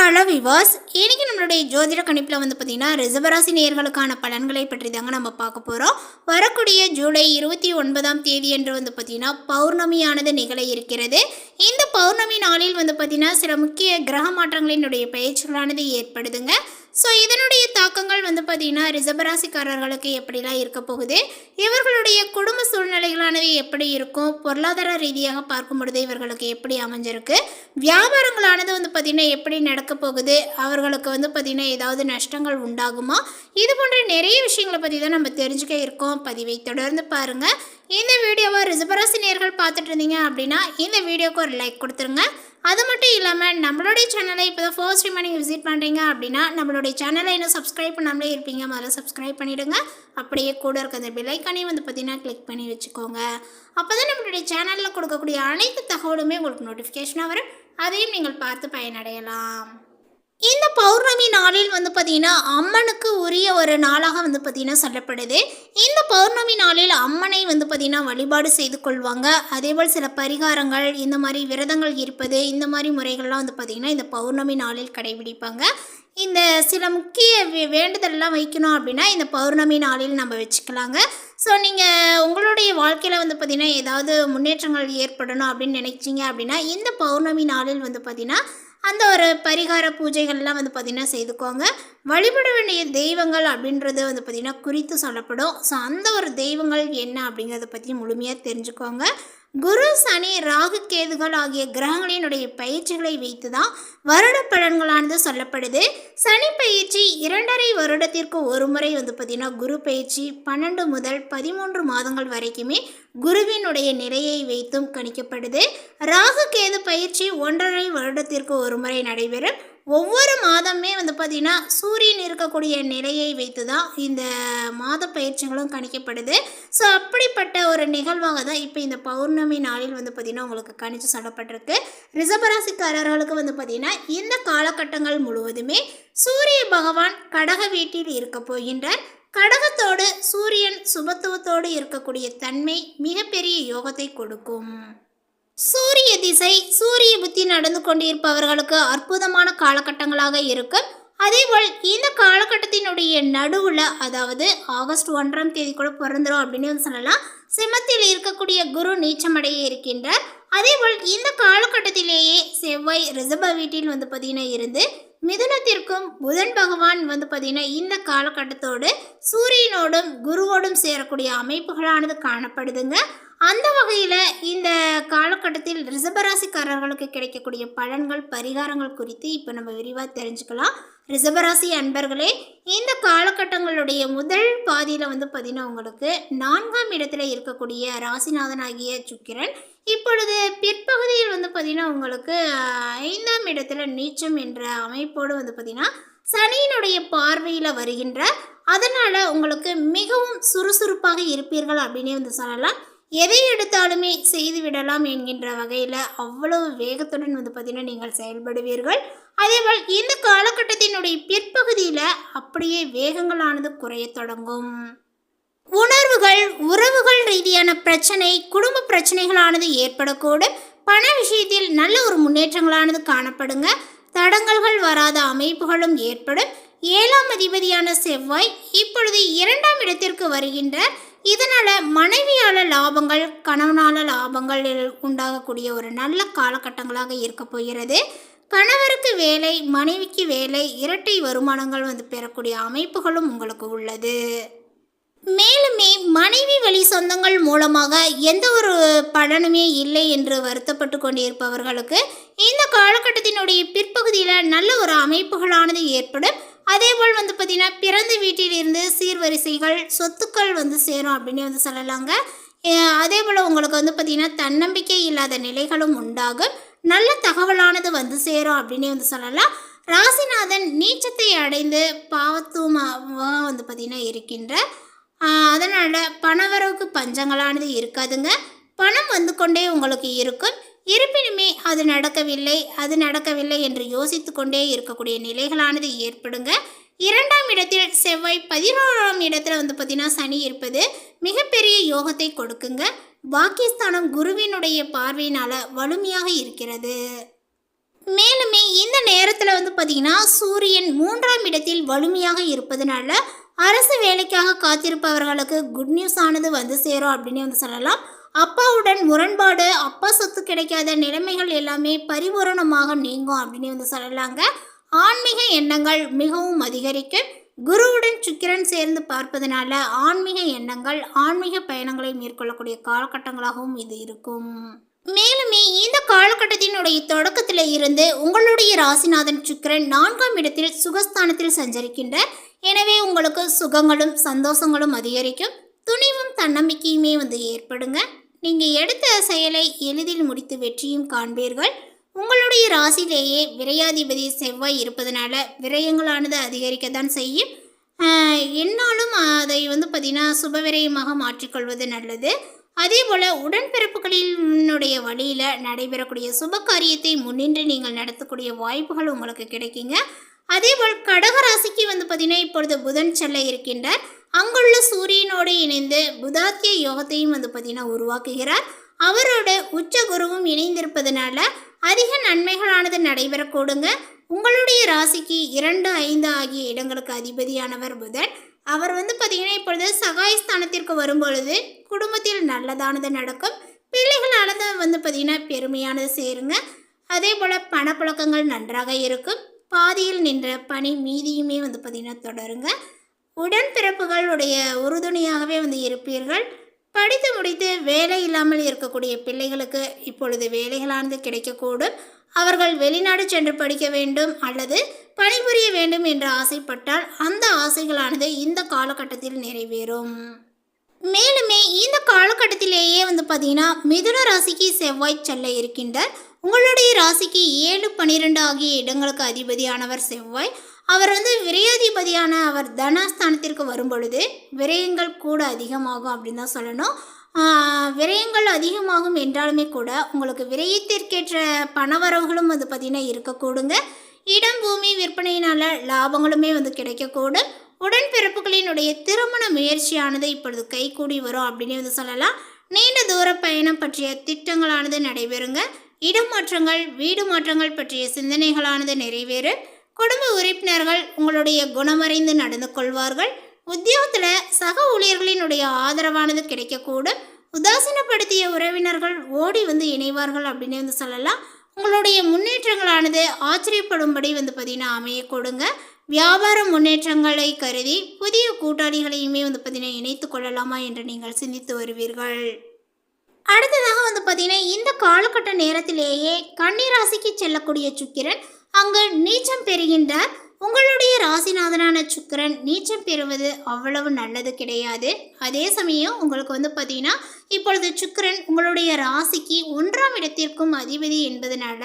Hello விவாஸ், இன்னைக்கு நம்மளுடைய ஜோதிட கணிப்பில் பார்த்தீங்கன்னா ரிஷபராசி நேயர்களுக்கான பலன்களை பற்றி தாங்க நம்ம பார்க்க போகிறோம். வரக்கூடிய ஜூலை 29ஆம் தேதி என்று பார்த்தீங்கன்னா பௌர்ணமியானது நிகழ இருக்கிறது. இந்த பௌர்ணமி நாளில் பார்த்தீங்கன்னா சில முக்கிய கிரக மாற்றங்களினுடைய பயிற்சிகளானது ஏற்படுதுங்க. ஸோ இதனுடைய தாக்கங்கள் பார்த்தீங்கன்னா ரிஷபராசிக்காரர்களுக்கு எப்படிலாம் இருக்க போகுது, இவர்களுடைய குடும்ப சூழ்நிலைகளானது எப்படி இருக்கும், பொருளாதார ரீதியாக பார்க்கும் பொழுது இவர்களுக்கு எப்படி அமைஞ்சிருக்கு, வியாபாரங்களானது பார்த்தீங்கன்னா எப்படி நடக்க போகுது, அவர்களுக்கு பார்த்தீங்கன்னா ஏதாவது நஷ்டங்கள் உண்டாகுமா, இது போன்ற நிறைய விஷயங்களை பற்றி தான் நம்ம தெரிஞ்சுக்க இருக்கோம். பதிவை தொடர்ந்து பாருங்கள். இந்த வீடியோவை ரிஷபராசி நேயர்கள் பார்த்துட்டு இருந்தீங்க அப்படின்னா இந்த வீடியோக்கு ஒரு லைக் கொடுத்துருங்க. அது மட்டும் இல்லாமல் நம்மளுடைய சேனலை இப்போ தான் ஃபர்ஸ்ட் டைம் நீங்கள் விசிட் பண்ணுறீங்க அப்படின்னா நம்மளுடைய சேனலை இன்னும் சப்ஸ்கிரைப் பண்ணாமலே இருப்பீங்க, முதல்ல சப்ஸ்கிரைப் பண்ணிவிடுங்க. அப்படியே கூட இருக்க அந்த பெல் ஐக்கானையும் பார்த்தீங்கன்னா கிளிக் பண்ணி வச்சுக்கோங்க. அப்போ தான் நம்மளுடைய சேனலில் கொடுக்கக்கூடிய அனைத்து தகவலுமே உங்களுக்கு நோட்டிஃபிகேஷனாக வரும், அதையும் நீங்கள் பார்த்து பயனடையலாம். இந்த பௌர்ணமி நாளில் பார்த்தீங்கன்னா அம்மனுக்கு உரிய ஒரு நாளாக பார்த்தீங்கன்னா சொல்லப்படுது. இந்த பௌர்ணமி நாளில் அம்மனை பார்த்தீங்கன்னா வழிபாடு செய்து கொள்வாங்க. அதேபோல் சில பரிகாரங்கள், இந்த மாதிரி விரதங்கள் இருப்பது, இந்த மாதிரி முறைகள்லாம் பார்த்தீங்கன்னா இந்த பௌர்ணமி நாளில் கடைபிடிப்பாங்க. இந்த சில முக்கிய வேண்டுதல்லாம் வைக்கணும் அப்படின்னா இந்த பௌர்ணமி நாளில் நம்ம வச்சுக்கலாங்க. ஸோ நீங்கள் உங்களுடைய வாழ்க்கையில் பார்த்தீங்கன்னா ஏதாவது முன்னேற்றங்கள் ஏற்படணும் அப்படின்னு நினைச்சிங்க அப்படின்னா இந்த பௌர்ணமி நாளில் பார்த்தீங்கன்னா அந்த ஒரு பரிகார பூஜைகள்லாம் பார்த்திங்கன்னா செய்துக்கோங்க. வழிபட வேண்டிய தெய்வங்கள் அப்படின்றது பார்த்திங்கன்னா குறித்து சொல்லப்படும். ஸோ அந்த ஒரு தெய்வங்கள் என்ன அப்படிங்கிறத பற்றி முழுமையாக தெரிஞ்சுக்கோங்க. குரு, சனி, ராகு, கேதுகள் ஆகிய கிரகங்களினுடைய பயிற்சிகளை வைத்து தான் வருட பலன்களானது சொல்லப்படுது. சனி பயிற்சி 2.5 வருடத்திற்கு ஒரு முறை பார்த்திங்கன்னா குரு பயிற்சி 12 முதல் 13 மாதங்கள் வரைக்குமே குருவினுடைய நிலையை வைத்தும் கணிக்கப்படுது. ராகு கேது பயிற்சி 1.5 வருடத்திற்கு ஒரு முறை நடைபெறும். ஒவ்வொரு மாதமே பார்த்திங்கன்னா சூரியன் இருக்கக்கூடிய நிலையை வைத்து தான் இந்த மாத பயிற்சிகளும் கணிக்கப்படுது. ஸோ அப்படிப்பட்ட ஒரு நிகழ்வாக தான் இப்போ இந்த பௌர்ணமி நாளில் பார்த்திங்கன்னா உங்களுக்கு கணிச்சு சொல்லப்பட்டிருக்கு. ரிஷபராசிக்காரர்களுக்கு பார்த்திங்கன்னா இந்த காலகட்டங்கள் முழுவதுமே சூரிய பகவான் கடக வீட்டில் இருக்க போகின்றார். கடகத்தோடு சூரியன் சுபத்துவத்தோடு இருக்கக்கூடிய தன்மை மிகப்பெரிய யோகத்தை கொடுக்கும். சூரிய திசை, சூரிய புத்தி நடந்து கொண்டிருப்பவர்களுக்கு அற்புதமான காலகட்டங்களாக இருக்கும். அதேபோல் இந்த காலகட்டத்தினுடைய நடுவில், அதாவது ஆகஸ்ட் 1ஆம் தேதி கூட பிறந்துடும் அப்படின்னு சொல்லலாம், சிம்மத்தில் இருக்கக்கூடிய குரு நீச்சமடைய இருக்கின்றார். அதேபோல் இந்த காலகட்டத்திலேயே செவ்வாய் ரிஷப வீட்டில் பார்த்தீங்கன்னா இருந்து மிதுனத்திற்கும் புதன் பகவான் பார்த்தீங்கன்னா இந்த காலகட்டத்தோடு சூரியனோடும் குருவோடும் சேரக்கூடிய அமைப்புகளானது காணப்படுதுங்க. அந்த வகையில் இந்த காலகட்டத்தில் ரிஷபராசிக்காரர்களுக்கு கிடைக்கக்கூடிய பலன்கள், பரிகாரங்கள் குறித்து இப்போ நம்ம விரிவாக தெரிஞ்சுக்கலாம். ரிஷபராசி அன்பர்களே, இந்த காலகட்டங்களுடைய முதல் பாதியில் பார்த்தீங்கன்னா உங்களுக்கு 4ஆம் இடத்துல இருக்கக்கூடிய ராசிநாதனாகிய சுக்கிரன் இப்பொழுது பிற்பகுதியில் பார்த்தீங்கன்னா உங்களுக்கு 5ஆம் இடத்துல நீச்சம் என்ற அமைப்போடு பார்த்தீங்கன்னா சனியினுடைய பார்வையில் வருகின்ற, அதனால் உங்களுக்கு மிகவும் சுறுசுறுப்பாக இருப்பீர்கள் அப்படின்னே சொல்லலாம். எதை எடுத்தாலுமே செய்து விடலாம் என்கின்ற வகையில் அவ்வளவு வேகத்துடன் பார்த்தீங்கன்னா நீங்கள் செயல்படுவீர்கள். அதேபோல் இந்த காலகட்டத்தினுடைய பிற்பகுதியில் அப்படியே வேகங்களானது குறைய தொடங்கும். உணர்வுகள், உறவுகள் ரீதியான பிரச்சனை, குடும்ப பிரச்சனைகளானது ஏற்படக்கூடும். பண விஷயத்தில் நல்ல ஒரு முன்னேற்றங்களானது காணப்படுங்க. தடங்கல்கள் வராத அமைப்புகளும் ஏற்படும். 7ஆம் அதிபதியான செவ்வாய் இப்பொழுது 2ஆம் இடத்திற்கு வருகின்றார். இதனால் மனைவியால் லாபங்கள், கணவனால லாபங்கள் உண்டாகக்கூடிய ஒரு நல்ல காலகட்டங்களாக இருக்க போகிறது. கணவருக்கு வேலை, மனைவிக்கு வேலை, இரட்டை வருமானங்கள் பெறக்கூடிய அமைப்புகளும் உங்களுக்கு உள்ளது. மேலுமே மனைவி வழி சொந்தங்கள் மூலமாக எந்த ஒரு பலனுமே இல்லை என்று வருத்தப்பட்டு கொண்டிருப்பவர்களுக்கு இந்த காலகட்டத்தினுடைய பிற்பகுதியில் நல்ல ஒரு அமைப்புகளானது ஏற்படும். அதேபோல் பார்த்தீங்கன்னா பிறந்த வீட்டிலிருந்து சீர்வரிசைகள், சொத்துக்கள் சேரும் அப்படின்னு சொல்லலாங்க. அதேபோல் உங்களுக்கு பார்த்தீங்கன்னா தன்னம்பிக்கை இல்லாத நிலைகளும் உண்டாகும். நல்ல தகவலானது சேரும் அப்படின்னு சொல்லலாம். ராசிநாதன் நீச்சத்தை அடைந்து பாவத்துவமாக பார்த்தீங்கன்னா இருக்கின்ற, அதனால் பணவரவுக்கு பஞ்சங்களானது இருக்காதுங்க. பணம் கொண்டே உங்களுக்கு இருக்கும். இருப்பினுமே அது நடக்கவில்லை என்று யோசித்து கொண்டே இருக்கக்கூடிய நிலைகளானது ஏற்படுங்க. 2ஆம் இடத்தில் செவ்வாய், 11ஆம் இடத்துல பார்த்தீங்கன்னா சனி இருப்பது மிகப்பெரிய யோகத்தை கொடுக்குங்க. பாக்கியஸ்தானம் குருவினுடைய பார்வையினால் வலிமையாக இருக்கிறது. மேலுமே இந்த நேரத்தில் வந்து பார்த்தீங்கன்னா சூரியன் 3ஆம் இடத்தில் வலிமையாக இருப்பதனால அரசு வேலைக்காக காத்திருப்பவர்களுக்கு குட் நியூஸ் ஆனது வந்து சேரும் அப்படின்னு வந்து சொல்லலாம். அப்பாவுடன் முரண்பாடு, அப்பா சொத்து கிடைக்காத நிலைமைகள் எல்லாமே பரிபூரணமாக நீங்கும் அப்படின்னு வந்து சொல்லலாங்க. ஆன்மீக எண்ணங்கள் மிகவும் அதிகரிக்கும். குருவுடன் சுக்கிரன் சேர்ந்து பார்ப்பதனால ஆன்மீக எண்ணங்கள், ஆன்மீக பயணங்களை மேற்கொள்ளக்கூடிய காலகட்டங்களாகவும் இது இருக்கும். மேலுமே இந்த காலகட்டத்தினுடைய தொடக்கத்தில் இருந்து உங்களுடைய ராசிநாதன் சுக்கிரன் 4ஆம் இடத்தில் சுகஸ்தானத்தில் சஞ்சரிக்கின்றார். எனவே உங்களுக்கு சுகங்களும் சந்தோஷங்களும் அதிகரிக்கும். துணிவும் தன்னம்பிக்கையுமே வந்து ஏற்படுங்க. நீங்கள் எடுத்த செயலை எளிதில் முடித்து வெற்றியும் காண்பீர்கள். உங்களுடைய ராசியிலேயே விரையாதிபதி செவ்வாய் இருப்பதனால விரயங்களானது அதிகரிக்கத்தான் செய்யும். என்னாலும் அதை வந்து பார்த்திங்கன்னா சுபவிரயமாக மாற்றிக்கொள்வது நல்லது. அதே போல் உடன்பிறப்புகளினுடைய வழியில் நடைபெறக்கூடிய சுப காரியத்தை முன்னின்று நீங்கள் நடத்தக்கூடிய வாய்ப்புகள் உங்களுக்கு கிடைக்குங்க. அதேபோல் கடகராசிக்கு வந்து பார்த்திங்கன்னா இப்பொழுது புதன் செல்ல இருக்கின்றார். அங்குள்ள சூரியனோடு இணைந்து புதாத்திய யோகத்தையும் வந்து பார்த்திங்கன்னா உருவாக்குகிறார். அவரோட உச்ச குருவும் இணைந்திருப்பதனால அதிக நன்மைகளானது நடைபெறக்கூடுங்க. உங்களுடைய ராசிக்கு 2, 5 ஆகிய இடங்களுக்கு அதிபதியானவர் புதன். அவர் வந்து பார்த்திங்கன்னா இப்பொழுது சகாயஸ்தானத்திற்கு வரும்பொழுது குடும்பத்தில் நல்லதானது நடக்கும். பிள்ளைகளானது வந்து பார்த்திங்கன்னா பெருமையானது சேருங்க. அதே போல் பணப்புழக்கங்கள் நன்றாக இருக்கும். பாதியில் நின்ற பணி மீதியுமே வந்து பார்த்திங்கன்னா தொடருங்க. உடன்பிறப்புகளுடைய உறுதுணையாகவே வந்து இருப்பீர்கள். படித்து முடித்து வேலை இல்லாமல் இருக்கக்கூடிய பிள்ளைகளுக்கு இப்பொழுது வேலைகளானது கிடைக்கக்கூடும். அவர்கள் வெளிநாடு சென்று படிக்க வேண்டும் அல்லது பணிபுரிய வேண்டும் என்று ஆசைப்பட்டால் அந்த ஆசைகளானது இந்த காலகட்டத்தில் நிறைவேறும். மேலுமே இந்த காலகட்டத்திலேயே வந்து பார்த்தீங்கன்னா மிதுன ராசிக்கு செவ்வாய் செல்ல இருக்கின்றார். உங்களுடைய ராசிக்கு 7, 12 ஆகிய இடங்களுக்கு அதிபதியானவர் செவ்வாய். அவர் வந்து விரயாதிபதியான அவர் தனஸ்தானத்திற்கு வரும்பொழுது விரயங்கள் கூட அதிகமாகும் அப்படின்னு தான் சொல்லணும். விரயங்கள் அதிகமாகும் என்றாலுமே கூட உங்களுக்கு விரயத்திற்கேற்ற பணவரவுகளும் வந்து பார்த்திங்கன்னா இருக்கக்கூடுங்க. இடம் பூமி விற்பனையினால் லாபங்களுமே வந்து கிடைக்கக்கூடும். உடன்பிறப்புகளினுடைய திருமண முயற்சியானது இப்பொழுது கைகூடி வரும் அப்படின்னு வந்து சொல்லலாம். நீண்ட தூர பயணம் பற்றிய திட்டங்களானது நடைபெறுங்க. இடமாற்றங்கள், வீடு மாற்றங்கள் பற்றிய சிந்தனைகளானது நிறைவேறும். குடும்ப உறுப்பினர்கள் உங்களுடைய குணமறிந்து நடந்து கொள்வார்கள். உத்தியோகத்தில் சக ஊழியர்களினுடைய ஆதரவானது கிடைக்கக்கூடும். உதாசீனப்படுத்திய உறவினர்கள் ஓடி வந்து இணைவார்கள் அப்படின்னு வந்து சொல்லலாம். உங்களுடைய முன்னேற்றங்களானது ஆச்சரியப்படும்படி வந்து பார்த்தீங்கன்னா அமையக்கூடுங்க. வியாபார முன்னேற்றங்களை கருதி புதிய கூட்டாளிகளையுமே வந்து பார்த்தீங்கன்னா இணைத்து கொள்ளலாமா என்று நீங்கள் சிந்தித்து வருவீர்கள். அடுத்ததாக வந்து பார்த்தீங்கன்னா இந்த காலகட்ட நேரத்திலேயே கன்னிராசிக்கு செல்லக்கூடிய சுக்கிரன் அங்கு நீச்சம் பெறுகின்றார். உங்களுடைய ராசிநாதனான சுக்கிரன் நீச்சம் பெறுவது அவ்வளவு நல்லது கிடையாது. அதே சமயம் உங்களுக்கு வந்து பார்த்தீங்கன்னா இப்பொழுது சுக்கிரன் உங்களுடைய ராசிக்கு 1ஆம் இடத்திற்கும் அதிபதி என்பதனால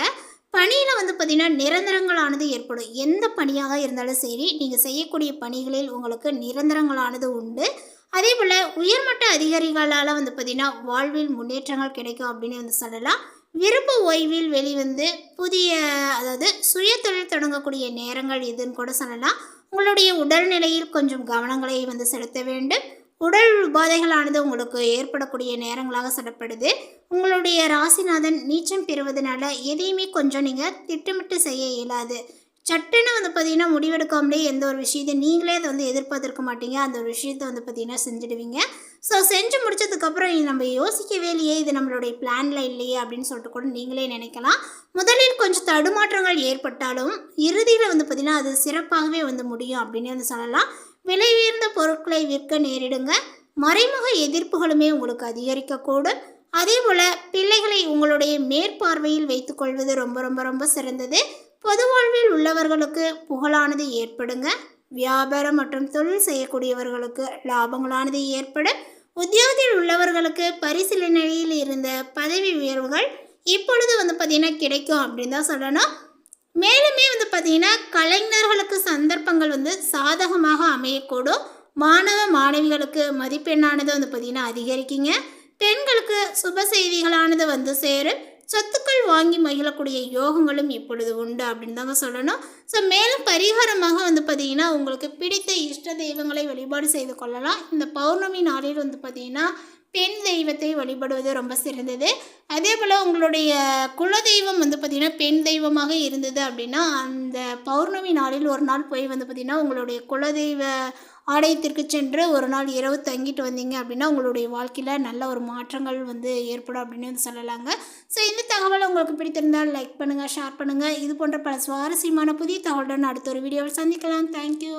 பணியில் வந்து பார்த்திங்கன்னா நிரந்தரங்களானது ஏற்படும். எந்த பணியாக இருந்தாலும் சரி, நீங்கள் செய்யக்கூடிய பணிகளில் உங்களுக்கு நிரந்தரங்களானது உண்டு. அதே போல் உயர்மட்ட அதிகாரிகளால் வந்து பார்த்திங்கன்னா வாழ்வில் முன்னேற்றங்கள் கிடைக்கும் அப்படின்னு வந்து சொல்லலாம். விருப்ப ஓய்வில் வெளிவந்து புதிய அதாவது சுய தொழில் தொடங்கக்கூடிய நேரங்கள் இதுன்னு கூட சொல்லலாம். உங்களுடைய உடல்நிலையில் கொஞ்சம் கவனங்களை வந்து செலுத்த வேண்டும். உடல் உபாதைகளானது உங்களுக்கு ஏற்படக்கூடிய நேரங்களாக சொல்லப்படுது. உங்களுடைய ராசிநாதன் நீச்சம் பெறுவதனால எதையுமே கொஞ்சம் நீங்கள் திட்டமிட்டு செய்ய இயலாது. சட்டுன்னு வந்து பார்த்திங்கன்னா முடிவெடுக்காமலே எந்த ஒரு விஷயத்தை நீங்களே அதை வந்து எதிர்பார்த்துருக்க மாட்டீங்க. அந்த ஒரு விஷயத்தை வந்து பார்த்திங்கன்னா செஞ்சுடுவீங்க. ஸோ செஞ்சு முடிச்சதுக்கப்புறம் நம்ம யோசிக்கவே இல்லையே, இது நம்மளுடைய பிளானில் இல்லையே அப்படின்னு சொல்லிட்டு கூட நீங்களே நினைக்கலாம். முதலில் கொஞ்சம் தடுமாற்றங்கள் ஏற்பட்டாலும் இறுதியில் வந்து பார்த்திங்கன்னா அது சிறப்பாகவே வந்து முடியும் அப்படின்னு வந்து சொல்லலாம். விலை உயர்ந்த பொருட்களை விற்க நேரிடுங்க. மறைமுக எதிர்ப்புகளுமே உங்களுக்கு அதிகரிக்கக்கூடும். அதே போல் பிள்ளைகளை உங்களுடைய மேற்பார்வையில் வைத்துக்கொள்வது ரொம்ப ரொம்ப ரொம்ப சிறந்தது. பொது வாழ்வில் உள்ளவர்களுக்கு புகழானது ஏற்படுங்க. வியாபாரம் மற்றும் தொழில் செய்யக்கூடியவர்களுக்கு லாபங்களானது ஏற்படும். உத்தியோகத்தில் உள்ளவர்களுக்கு பரிசீலனையில் இருந்த பதவி உயர்வுகள் இப்பொழுது வந்து பார்த்திங்கன்னா கிடைக்கும் அப்படின்னு தான் சொல்லணும். மேலுமே வந்து பார்த்திங்கன்னா கலைஞர்களுக்கு சந்தர்ப்பங்கள் வந்து சாதகமாக அமையக்கூடும். மாணவ மாணவிகளுக்கு மதிப்பெண்ணானது வந்து பார்த்திங்கன்னா அதிகரிக்குங்க. பெண்களுக்கு சுப செய்திகளானது வந்து சேரும். சொத்துக்கள் வாங்கி மகிழக்கூடிய யோகங்களும் இப்பொழுது உண்டு அப்படின்னு தாங்க சொல்லணும். ஸோ மேலும் பரிகாரமாக வந்து பார்த்திங்கன்னா உங்களுக்கு பிடித்த இஷ்ட தெய்வங்களை வழிபாடு செய்து கொள்ளலாம். இந்த பௌர்ணமி நாளில் வந்து பார்த்திங்கன்னா பெண் தெய்வத்தை வழிபடுவது ரொம்ப சிறந்தது. அதே போல் உங்களுடைய குலதெய்வம் வந்து பார்த்திங்கன்னா பெண் தெய்வமாக இருந்தது அப்படின்னா அந்த பௌர்ணமி நாளில் ஒரு நாள் போய் வந்து பார்த்திங்கன்னா உங்களுடைய குலதெய்வ ஆலயத்திற்கு சென்று ஒரு நாள் இரவு தங்கிட்டு வந்தீங்க அப்படின்னா உங்களுடைய வாழ்க்கையில் நல்ல ஒரு மாற்றங்கள் வந்து ஏற்படும் அப்படின்னு வந்து சொல்லலாங்க. ஸோ இந்த தகவல் உங்களுக்கு பிடித்திருந்தால் லைக் பண்ணுங்கள், ஷேர் பண்ணுங்கள். இது போன்ற பல சுவாரஸ்யமான புதிய தகவலுடன் அடுத்த ஒரு வீடியோவில் சந்திக்கலாம். தேங்க்யூ.